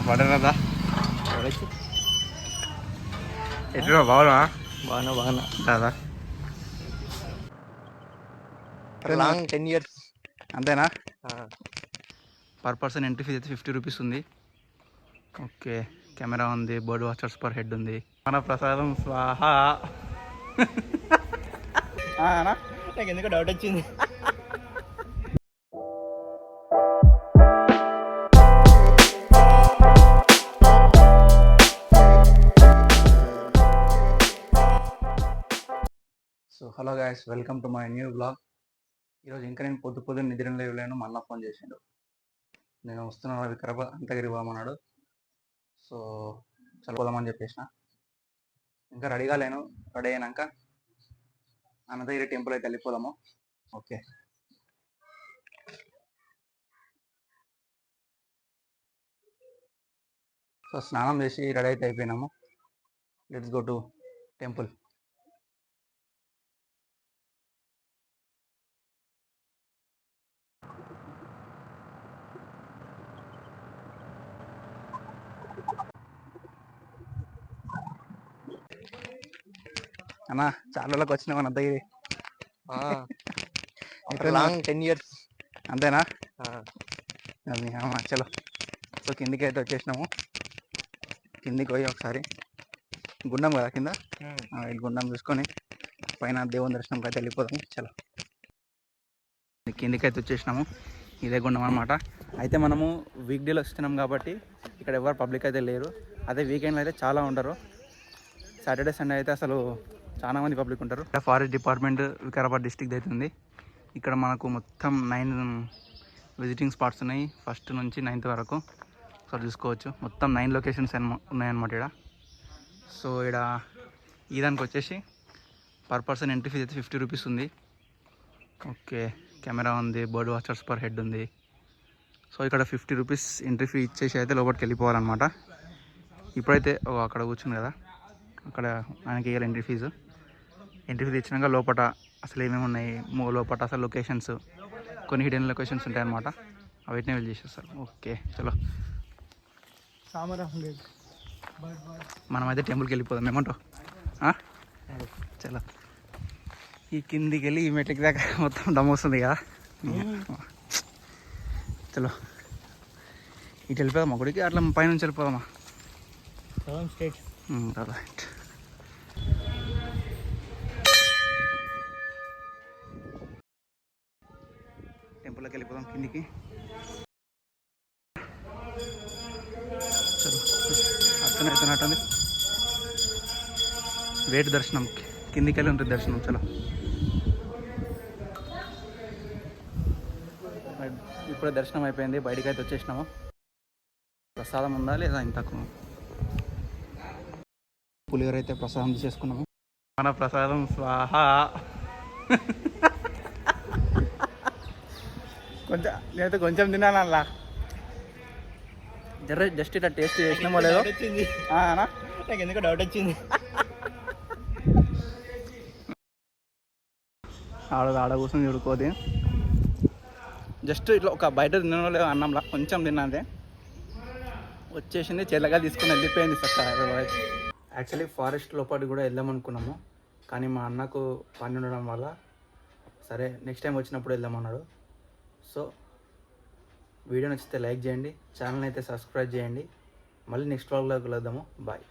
పడనదా ఎట్లా బాగున్నా బాగా దాదా లాంగ్ 10 years అంతేనా? పర్ పర్సన్ ఎంట్రీ ఫీజ్ అయితే 50 రూపీస్ ఉంది. ఓకే, కెమెరా ఉంది, బర్డ్ వాచర్స్ పర్ హెడ్ ఉంది. మన ప్రసాదం స్వాహా. నాకు ఎందుకో డౌట్ వచ్చింది. So hello guys, welcome to my new blog. ఈరోజు ఇంకా నేను పొద్దున్న నిద్ర లేవలేను. మళ్ళీ ఫోన్ చేసిండు, నేను వస్తున్నాను వికారాబాద్ అంతగిరి పోమన్నాడు. సో చదువుదామని చెప్పేసిన. ఇంకా రెడీగా లేను. రెడీ అయినాక అనంతగిరి టెంపుల్ అయితే వెళ్ళిపోదాము. ఓకే, సో స్నానం చేసి రెడీ అయితే అయిపోయినాము. Let's go to temple. అన్నా చాలా రోజులకు వచ్చినాం అనంతగిరి. లాంగ్ 10 years అంతేనా? చలో. సో కిందికి అయితే వచ్చేసినాము. కిందికి పోయి ఒకసారి గుండం కదా కింద, గుండం చూసుకొని పైన దేవుని దర్శనంకి అయితే వెళ్ళిపోదాము. చలో, కిందికి అయితే వచ్చేసినాము. ఇదే గుండం అనమాట. అయితే మనము వీక్ డేలో వస్తున్నాం కాబట్టి ఇక్కడ ఎవరు పబ్లిక్ అయితే లేరు. అదే వీకెండ్లో అయితే చాలా ఉంటారు. సాటర్డే సండే అయితే అసలు చాలా మంది పబ్లిక్ ఉంటారు. ఫారెస్ట్ డిపార్ట్మెంట్ వికారాబాద్ డిస్టిక్ అయితే ఉంది. ఇక్కడ మనకు మొత్తం 9 విజిటింగ్ స్పాట్స్ ఉన్నాయి, 1st నుంచి 9th వరకు. సో చూసుకోవచ్చు, మొత్తం 9 లొకేషన్స్ ఉన్నాయన్నమాట ఇక్కడ. సో ఇక్కడ ఈ దానికి వచ్చేసి పర్ పర్సన్ ఎంట్రీ ఫీజ్ అయితే 50 రూపీస్ ఉంది. ఓకే, కెమెరా ఉంది, బర్డ్ వాచర్స్ పర్ హెడ్ ఉంది. సో ఇక్కడ 50 రూపీస్ ఎంట్రీ ఫీ ఇచ్చేసి అయితే లోపలికి వెళ్ళిపోవాలన్నమాట. ఇప్పుడైతే అక్కడ కూర్చుంది కదా, అక్కడ ఆయనకి ఇవ్వాలి ఎంట్రీ ఫీజు ఇచ్చినాక లోపల అసలు ఏమేమి ఉన్నాయి, లోపల అసలు లొకేషన్స్, కొన్ని హిడెన్ లొకేషన్స్ ఉంటాయి అన్నమాట. అవిటిని వెళ్ళి చేసేస్తారు. ఓకే చలో, మనమైతే టెంపుల్కి వెళ్ళిపోదాం. ఏమంటావు? చలో, ఈ కిందికి వెళ్ళి ఈ మెట్లకి దాకా మొత్తం డమ్ వస్తుంది కదా. చలో, ఇటు వెళ్ళిపోదామా గుడికి, అట్లా పైనుంచి వెళ్ళిపోదామా? రైట్. టెంపుల్లోకి వెళ్ళిపోదాం కిందికి. చలో, అర్థనవుతున్నట్టుంది. వేటి దర్శనం కిందికి వెళ్ళి ఉంటుంది దర్శనం. చలో, ఇప్పుడే దర్శనం అయిపోయింది, బయటికి అయితే వచ్చేసినాము. ప్రసాదం ఉందా లేదా ఇంతకు? పులిహోర అయితే ప్రసాదం చేసుకున్నాము. మన ప్రసాదం స్వాహా. నేనైతే కొంచెం తిన్నాను అలా, జస్ట్ ఇట్లా టేస్ట్ చేసినామో లేదో. నాకు ఎందుకో డౌట్ వచ్చింది. ఆడ కూర్చొని చూడుకోది. జస్ట్ ఇట్లా ఒక బయట తినడం లేదు, అన్నంలా కొంచెం తిన్నదే వచ్చేసింది. చెల్లగా తీసుకుని వెళ్ళిపోయింది. యాక్చువల్లీ ఫారెస్ట్ లోపలికి కూడా వెళ్దామనుకున్నాము, కానీ మా అన్నకు పని ఉండడం వల్ల సరే నెక్స్ట్ టైం వచ్చినప్పుడు వెళ్దామన్నాడు. సో వీడియో నచ్చితే లైక్ చేయండి, ఛానల్ అయితే సబ్స్క్రైబ్ చేయండి. మళ్ళీ నెక్స్ట్ వ్లాగ్లో కలుద్దాము. బాయ్.